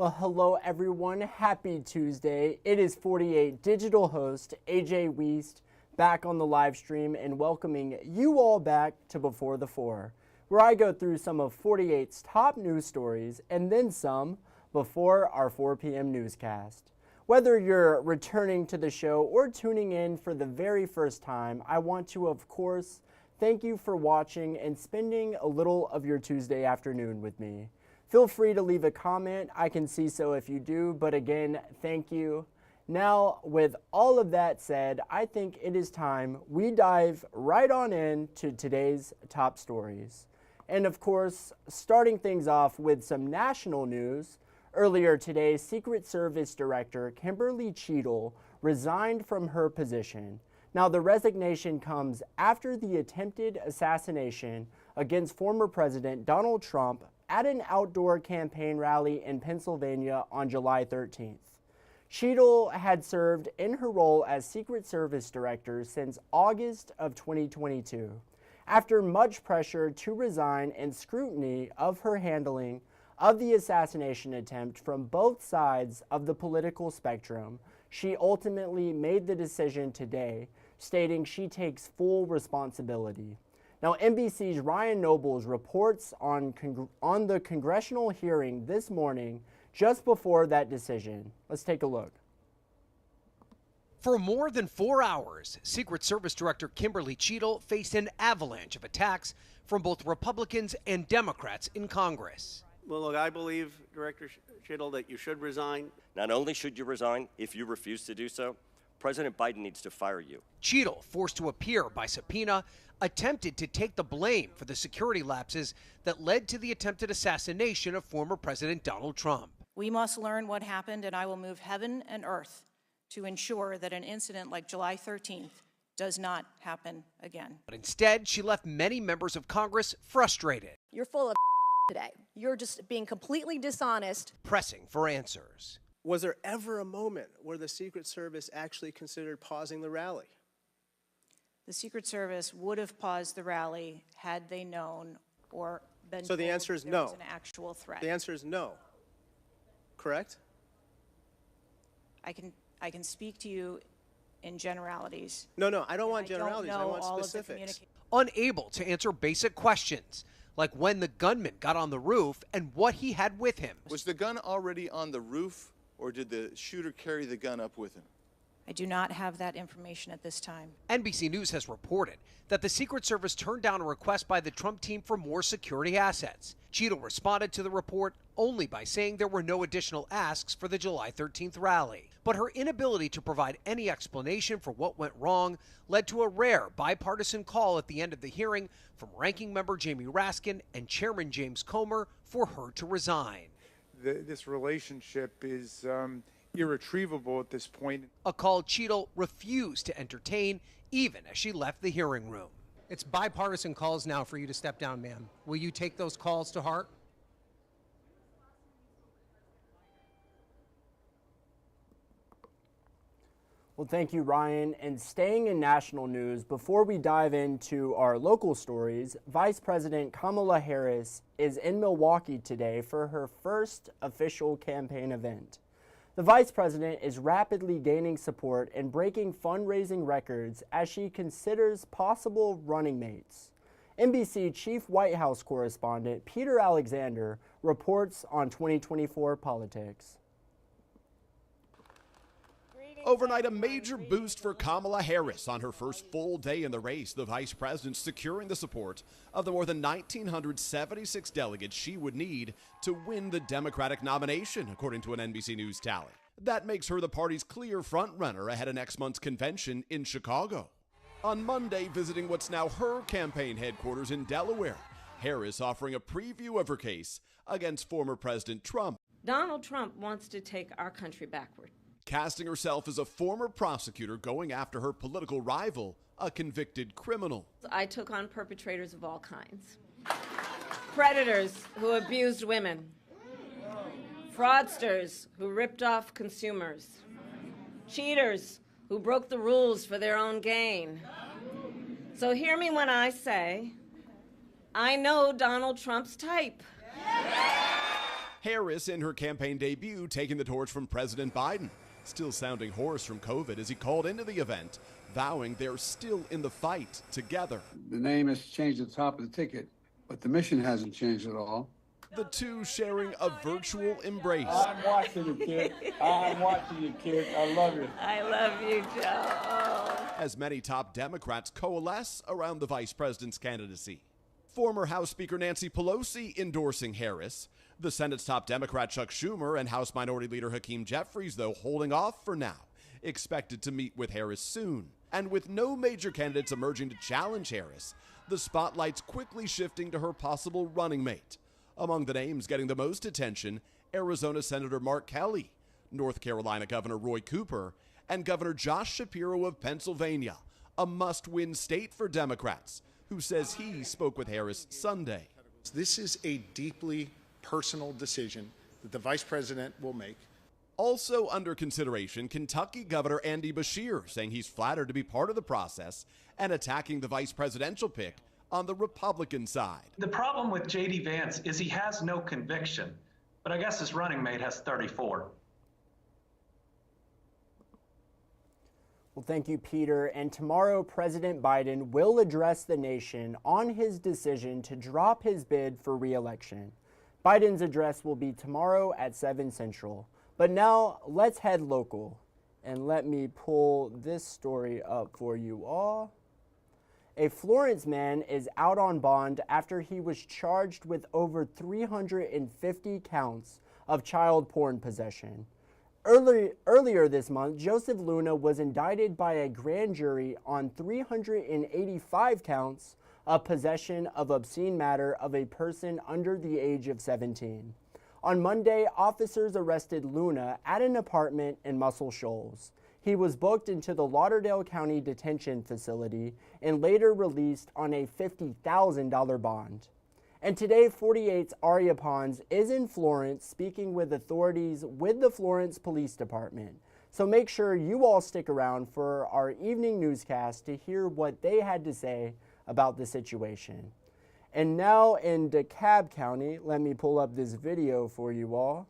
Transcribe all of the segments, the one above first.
Well, hello everyone. Happy Tuesday. It is 48 digital host A.J. Wuest back on the live stream and welcoming you all back to Before the Four, where I go through some of 48's top news stories and then some before our 4 p.m. newscast. Whether you're returning to the show or tuning in for the very first time, I want to, of course, thank you for watching and spending a little of your Tuesday afternoon with me. Feel free to leave a comment. I can see so if you do, but again, thank you. Now, with all of that said, I think it is time we dive right on into today's top stories. And of course, starting things off with some national news, earlier today, Secret Service Director Kimberly Cheadle resigned from her position. Now, the resignation comes after the attempted assassination against former President Donald Trump at an outdoor campaign rally in Pennsylvania on July 13th. Cheadle had served in her role as Secret Service Director since August of 2022. After much pressure to resign and scrutiny of her handling of the assassination attempt from both sides of the political spectrum, she ultimately made the decision today, stating she takes full responsibility. Now, NBC's Ryan Nobles reports on the congressional hearing this morning just before that decision. Let's take a look. For more than 4 hours, Secret Service Director Kimberly Cheadle faced an avalanche of attacks from both Republicans and Democrats in Congress. Well, look, I believe, Director Cheadle, that you should resign. Not only should you resign, if you refuse to do so, President Biden needs to fire you. Cheadle, forced to appear by subpoena, attempted to take the blame for the security lapses that led to the attempted assassination of former President Donald Trump. We must learn what happened, and I will move heaven and earth to ensure that an incident like July 13th does not happen again. But instead, she left many members of Congress frustrated. You're full of today. You're just being completely dishonest. Pressing for answers. Was there ever a moment where the Secret Service actually considered pausing the rally? The Secret Service would have paused the rally had they known or been So the told answer is there no. was an actual threat. The answer is no. Correct? I can speak to you in generalities. No, I don't want I generalities. don't I know want all of the specifics. communication. Unable to answer basic questions, like when the gunman got on the roof and what he had with him. Was the gun already on the roof, or did the shooter carry the gun up with him? I do not have that information at this time. NBC News has reported that the Secret Service turned down a request by the Trump team for more security assets. Cheadle responded to the report only by saying there were no additional asks for the July 13th rally. But her inability to provide any explanation for what went wrong led to a rare bipartisan call at the end of the hearing from Ranking Member Jamie Raskin and Chairman James Comer for her to resign. This relationship is irretrievable at this point. A call Cheadle refused to entertain even as she left the hearing room. It's bipartisan calls now for you to step down, ma'am. Will you take those calls to heart? Well, thank you, Ryan. And staying in national news, before we dive into our local stories, Vice President Kamala Harris is in Milwaukee today for her first official campaign event. The Vice President is rapidly gaining support and breaking fundraising records as she considers possible running mates. NBC Chief White House Correspondent Peter Alexander reports on 2024 politics. Overnight, a major boost for Kamala Harris on her first full day in the race, the vice president securing the support of the more than 1,976 delegates she would need to win the Democratic nomination, according to an NBC News tally. That makes her the party's clear frontrunner ahead of next month's convention in Chicago. On Monday, visiting what's now her campaign headquarters in Delaware, Harris offering a preview of her case against former President Trump. Donald Trump wants to take our country backward. Casting herself as a former prosecutor going after her political rival, a convicted criminal. I took on perpetrators of all kinds. Predators who abused women. Fraudsters who ripped off consumers. Cheaters who broke the rules for their own gain. So hear me when I say, I know Donald Trump's type. Harris, in her campaign debut, taking the torch from President Biden, still sounding hoarse from COVID as he called into the event, vowing they're still in the fight together. The name has changed at the top of the ticket, but the mission hasn't changed at all. The two sharing a virtual embrace. I'm watching you, kid. I'm watching you, kid. I love you. I love you, Joe. As many top Democrats coalesce around the vice president's candidacy. Former House Speaker Nancy Pelosi endorsing Harris. The Senate's top Democrat Chuck Schumer and House Minority Leader Hakeem Jeffries, though, holding off for now, expected to meet with Harris soon. And with no major candidates emerging to challenge Harris, the spotlight's quickly shifting to her possible running mate. Among the names getting the most attention, Arizona Senator Mark Kelly, North Carolina Governor Roy Cooper, and Governor Josh Shapiro of Pennsylvania, a must-win state for Democrats, who says he spoke with Harris Sunday. This is a deeply personal decision that the vice president will make. Also under consideration, Kentucky Governor Andy Beshear saying he's flattered to be part of the process and attacking the vice presidential pick on the Republican side. The problem with J.D. Vance is he has no conviction, but I guess his running mate has 34. Well, thank you, Peter. And tomorrow, President Biden will address the nation on his decision to drop his bid for re-election. Biden's address will be tomorrow at 7 Central. But now, let's head local. And let me pull this story up for you all. A Florence man is out on bond after he was charged with over 350 counts of child porn possession. Earlier this month, Joseph Luna was indicted by a grand jury on 385 counts of possession of obscene matter of a person under the age of 17. On Monday, officers arrested Luna at an apartment in Muscle Shoals. He was booked into the Lauderdale County Detention Facility and later released on a $50,000 bond. And today, 48's Aria Pons is in Florence speaking with authorities with the Florence Police Department. So make sure you all stick around for our evening newscast to hear what they had to say about the situation. And now in DeKalb County, let me pull up this video for you all.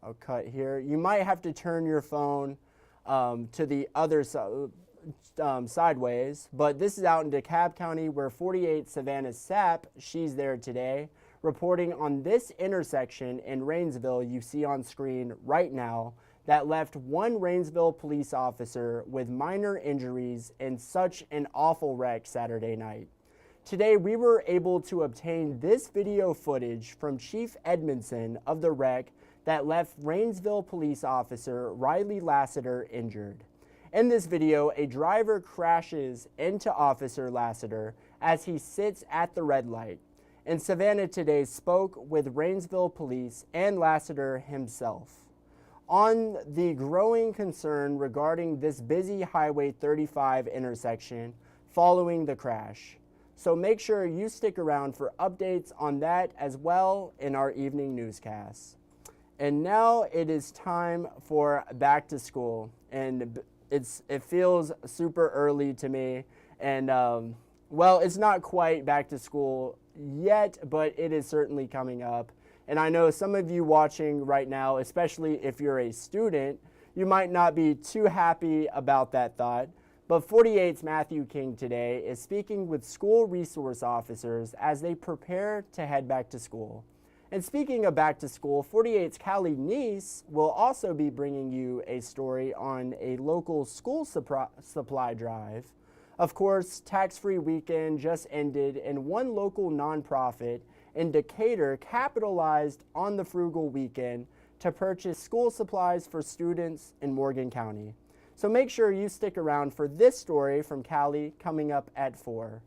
I'll cut here. You might have to turn your phone to the other side. Sideways, but this is out in DeKalb County where 48 Savannah Sapp, she's there today, reporting on this intersection in Rainsville you see on screen right now that left one Rainsville police officer with minor injuries in such an awful wreck Saturday night. Today we were able to obtain this video footage from Chief Edmondson of the wreck that left Rainsville police officer Riley Lassiter injured. In this video, a driver crashes into Officer Lassiter as he sits at the red light. And Savannah today spoke with Rainsville Police and Lassiter himself on the growing concern regarding this busy Highway 35 intersection following the crash. So make sure you stick around for updates on that as well in our evening newscast. And now it is time for back to school. And it feels super early to me, and well, it's not quite back to school yet, but it is certainly coming up. And I know some of you watching right now, especially if you're a student, you might not be too happy about that thought. But 48's Matthew King today is speaking with school resource officers as they prepare to head back to school. And speaking of back to school, 48's Callie Neese will also be bringing you a story on a local school supply drive. Of course, tax-free weekend just ended, and one local nonprofit in Decatur capitalized on the frugal weekend to purchase school supplies for students in Morgan County. So make sure you stick around for this story from Callie coming up at 4.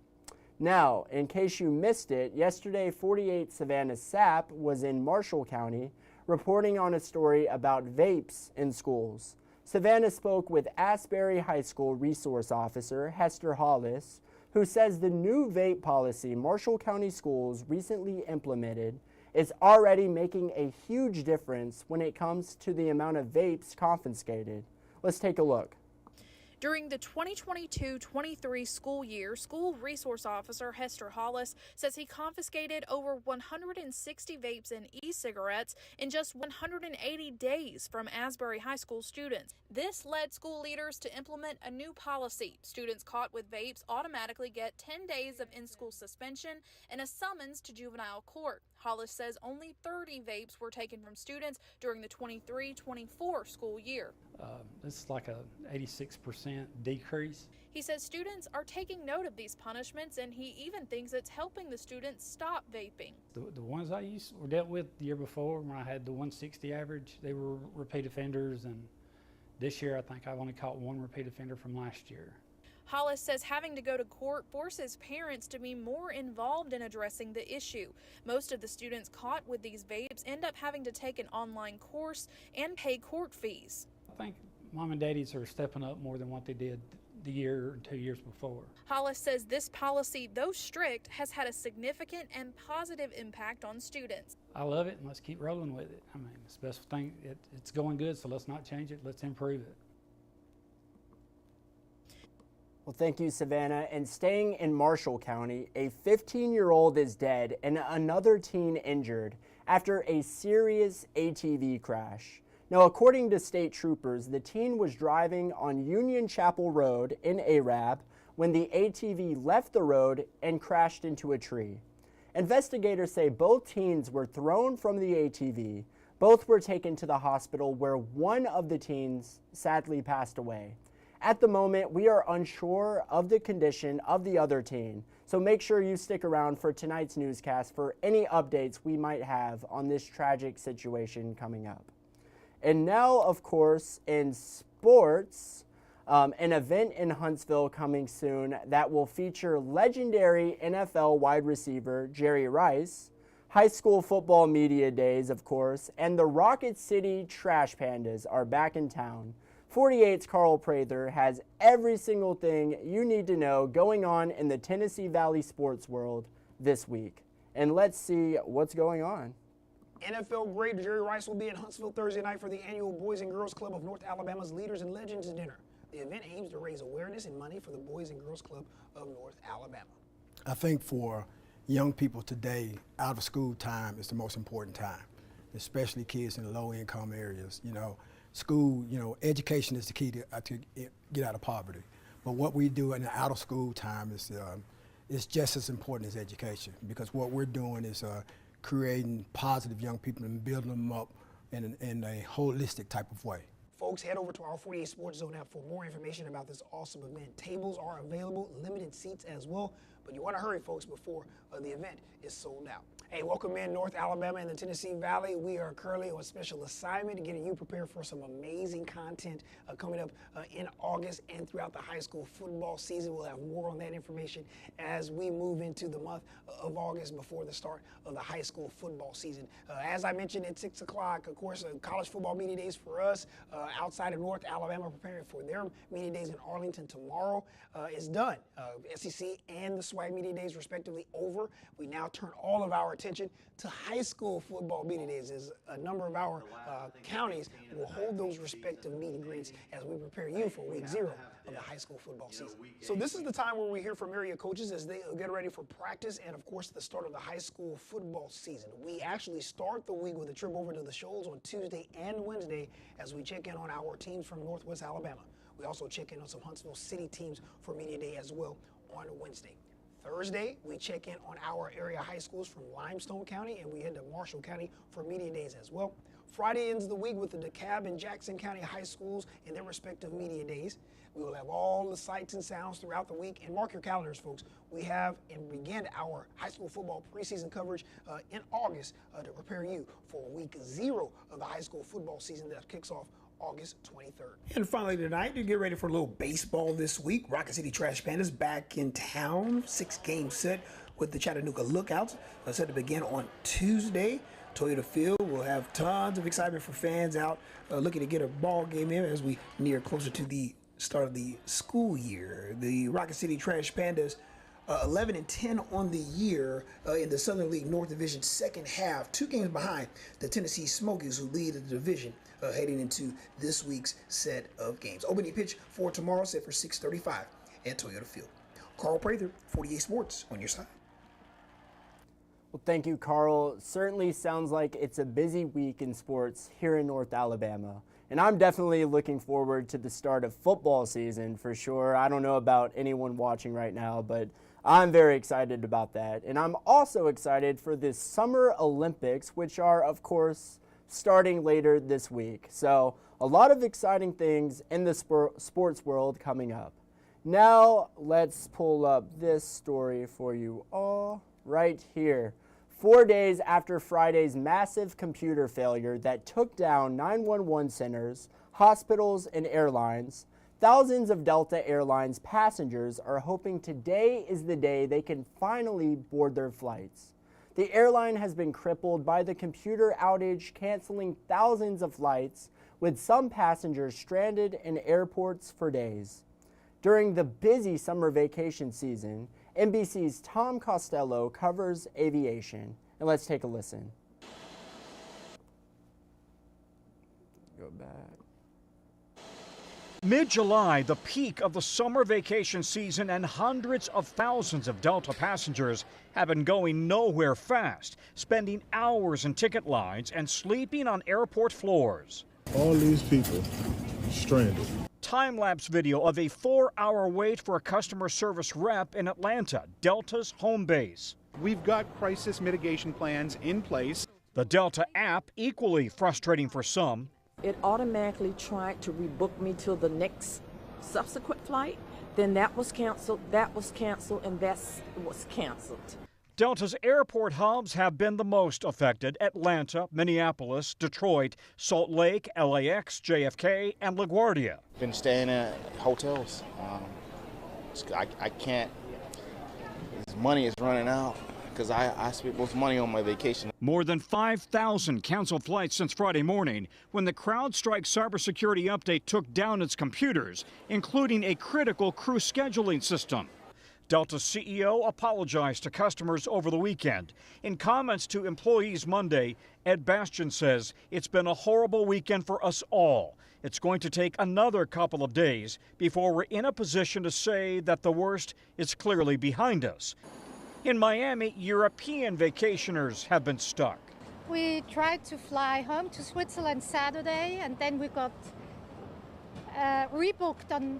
Now, in case you missed it, yesterday 48 Savannah Sapp was in Marshall County reporting on a story about vapes in schools. Savannah spoke with Asbury High School resource officer Hester Hollis, who says the new vape policy Marshall County schools recently implemented is already making a huge difference when it comes to the amount of vapes confiscated. Let's take a look. During the 2022-23 school year, School Resource Officer Hester Hollis says he confiscated over 160 vapes in each e-cigarettes in just 180 days from Asbury High School students. This led school leaders to implement a new policy. Students caught with vapes automatically get 10 days of in-school suspension and a summons to juvenile court. Hollis says only 30 vapes were taken from students during the 23-24 school year. This is like a 86% decrease. He says students are taking note of these punishments, and he even thinks it's helping the students stop vaping. The ones I dealt with the year before, when I had the 160 average, they were repeat offenders, and this year I think I've only caught one repeat offender from last year. Hollis says having to go to court forces parents to be more involved in addressing the issue. Most of the students caught with these vapes end up having to take an online course and pay court fees. I think mom and daddies are stepping up more than what they did the year or 2 years before. Hollis says this policy, though strict, has had a significant and positive impact on students. I love it, and let's keep rolling with it. I mean, it's the best thing. It's going good, so let's not change it. Let's improve it. Well, thank you, Savannah. And staying in Marshall County, a 15-year-old is dead and another teen injured after a serious ATV crash. Now, according to state troopers, the teen was driving on Union Chapel Road in Arab when the ATV left the road and crashed into a tree. Investigators say both teens were thrown from the ATV. Both were taken to the hospital where one of the teens sadly passed away. At the moment, we are unsure of the condition of the other teen, so make sure you stick around for tonight's newscast for any updates we might have on this tragic situation coming up. And now, of course, in sports, an event in Huntsville coming soon that will feature legendary NFL wide receiver Jerry Rice, high school football media days, of course, and the Rocket City Trash Pandas are back in town. 48's Carl Prather has every single thing you need to know going on in the Tennessee Valley sports world this week. And let's see what's going on. NFL great Jerry Rice will be in Huntsville Thursday night for the annual Boys and Girls Club of North Alabama's Leaders and Legends Dinner. The event aims to raise awareness and money for the Boys and Girls Club of North Alabama. I think for young people today, out of school time is the most important time, especially kids in the low-income areas. You know, school, education is the key to get out of poverty. But what we do in the out of school time is just as important as education, because what we're doing is creating positive young people and building them up in a holistic type of way. Folks, head over to our 48 Sports Zone app for more information about this awesome event. Tables are available, limited seats as well, but you want to hurry, folks, before the event is sold out. Hey, welcome in North Alabama and the Tennessee Valley. We are currently on special assignment getting you prepared for some amazing content coming up in August and throughout the high school football season. We'll have more on that information as we move into the month of August before the start of the high school football season. As I mentioned at 6 o'clock, of course, college football media days for us outside of North Alabama, preparing for their media days in Arlington tomorrow is done. SEC and the SWAC media days respectively over. We now turn all of our attention to high school football media days, as a number of our counties will hold those respective meet and greets as we prepare you for week 0 of the high school football season. So this is the time where we hear from area coaches as they get ready for practice and, of course, the start of the high school football season. We actually start the week with a trip over to the Shoals on Tuesday and Wednesday as we check in on our teams from Northwest Alabama. We also check in on some Huntsville City teams for Media Day as well on Wednesday. Thursday, we check in on our area high schools from Limestone County, and we head to Marshall County for media days as well. Friday ends the week with the DeKalb and Jackson County high schools and their respective media days. We will have all the sights and sounds throughout the week. And mark your calendars, folks. We have and begin our high school football preseason coverage in August to prepare you for week 0 of the high school football season that kicks off August 23rd. And finally tonight, you get ready for a little baseball this week. Rocket City Trash Pandas back in town. 6-game set with the Chattanooga Lookouts. Set to begin on Tuesday. Toyota Field will have tons of excitement for fans out looking to get a ball game in as we near closer to the start of the school year. The Rocket City Trash Pandas 11-10 on the year in the Southern League North Division second half, 2 games behind the Tennessee Smokies, who lead the division heading into this week's set of games. Opening pitch for tomorrow set for 6:35 at Toyota Field. Carl Prather, 48 Sports, on your side. Well, thank you, Carl. Certainly sounds like it's a busy week in sports here in North Alabama. And I'm definitely looking forward to the start of football season for sure. I don't know about anyone watching right now, but I'm very excited about that. And I'm also excited for the Summer Olympics, which are, of course, starting later this week. So a lot of exciting things in the sports world coming up. Now let's pull up this story for you all right here. 4 days after Friday's massive computer failure that took down 911 centers, hospitals, and airlines, thousands of Delta Airlines passengers are hoping today is the day they can finally board their flights. The airline has been crippled by the computer outage, canceling thousands of flights, with some passengers stranded in airports for days. During the busy summer vacation season, NBC's Tom Costello covers aviation. And let's take a listen. Go back. Mid-July, the peak of the summer vacation season, and hundreds of thousands of Delta passengers have been going nowhere fast, spending hours in ticket lines and sleeping on airport floors. All these people stranded. Time-lapse video of a 4-hour wait for a customer service rep in Atlanta, Delta's home base. We've got crisis mitigation plans in place. The Delta app equally frustrating for some. It automatically tried to rebook me to the next subsequent flight. Then that was canceled, and that was canceled. Delta's airport hubs have been the most affected: Atlanta, Minneapolis, Detroit, Salt Lake, LAX, JFK, and LaGuardia. Been staying at hotels. I can't. This money is running out because I spent most money on my vacation. More than 5,000 canceled flights since Friday morning when the CrowdStrike cybersecurity update took down its computers, including a critical crew scheduling system. Delta's CEO apologized to customers over the weekend. In comments to employees Monday, Ed Bastian says it's been a horrible weekend for us all. It's going to take another couple of days before we're in a position to say that the worst is clearly behind us. In Miami, European vacationers have been stuck. We tried to fly home to Switzerland Saturday, and then we got rebooked on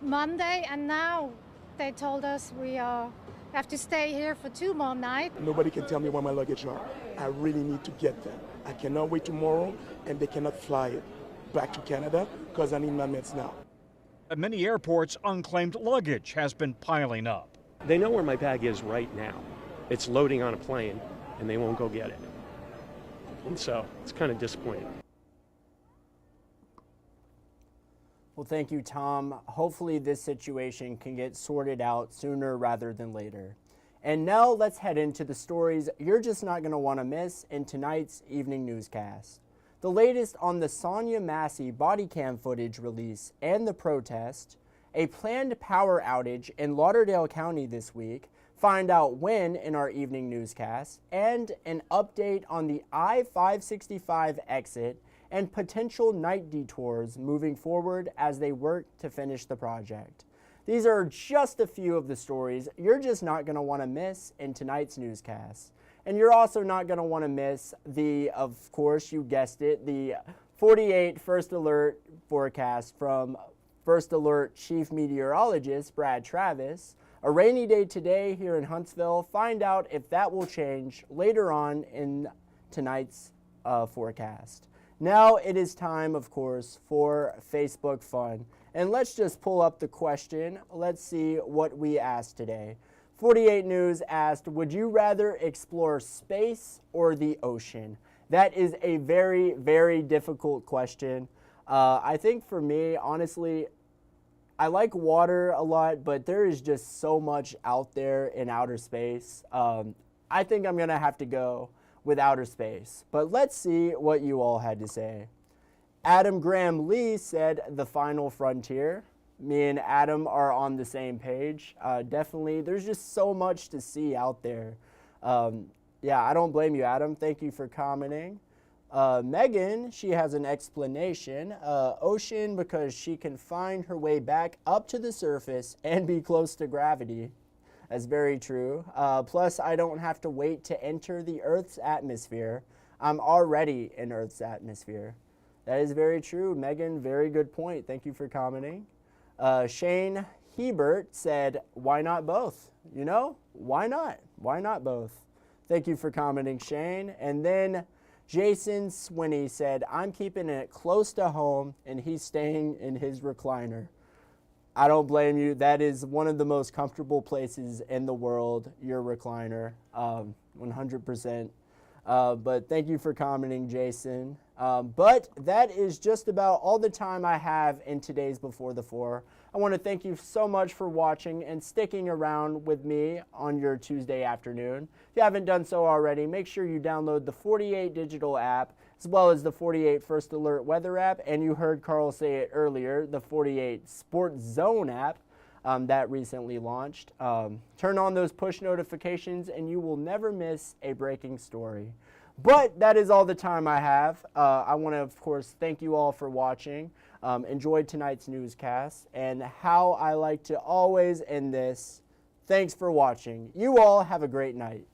Monday, and now they told us we have to stay here for 2 more nights. Nobody can tell me where my luggage are. I really need to get them. I cannot wait tomorrow, and they cannot fly it back to Canada because I need my meds now. At many airports, unclaimed luggage has been piling up. They know where my bag is right now. It's loading on a plane, and they won't go get it. And so it's kind of disappointing. Well, thank you, Tom. Hopefully this situation can get sorted out sooner rather than later. And now let's head into the stories you're just not going to want to miss in tonight's evening newscast. The latest on the Sonia Massey body cam footage release and the protest, a planned power outage in Lauderdale County this week, find out when in our evening newscast, and an update on the I-565 exit and potential night detours moving forward as they work to finish the project. These are just a few of the stories you're just not going to want to miss in tonight's newscast. And you're also not going to want to miss the, of course, you guessed it, the 48 First Alert forecast from First Alert Chief Meteorologist Brad Travis. A rainy day today here in Huntsville. Find out if that will change later on in tonight's forecast. Now it is time, of course, for Facebook Fun. And let's just pull up the question. Let's see what we asked today. 48 News asked, would you rather explore space or the ocean? That is a very, very difficult question. I think for me, honestly, I like water a lot, but there is just so much out there in outer space. I think I'm going to have to go with outer space. But let's see what you all had to say. Adam Graham Lee said the final frontier. Me and Adam are on the same page. Definitely, there's just so much to see out there. Yeah, I don't blame you, Adam. Thank you for commenting. Megan, she has an explanation. Ocean, because she can find her way back up to the surface and be close to gravity. That's very true. Plus, I don't have to wait to enter the Earth's atmosphere. I'm already in Earth's atmosphere. That is very true. Megan, very good point. Thank you for commenting. Shane Hebert said, why not both? You know, why not? Why not both? Thank you for commenting, Shane. And then Jason Swinney said, I'm keeping it close to home, and he's staying in his recliner. I don't blame you. That is one of the most comfortable places in the world, your recliner, 100%. But thank you for commenting, Jason. But that is just about all the time I have in today's Before the Four. I want to thank you so much for watching and sticking around with me on your Tuesday afternoon. If you haven't done so already, make sure you download the 48 Digital app, as well as the 48 First Alert Weather app, and you heard Carl say it earlier, the 48 Sports Zone app that recently launched. Turn on those push notifications and you will never miss a breaking story. But that is all the time I have. I want to, of course, thank you all for watching. Enjoyed tonight's newscast, and how I like to always end this, thanks for watching. You all have a great night.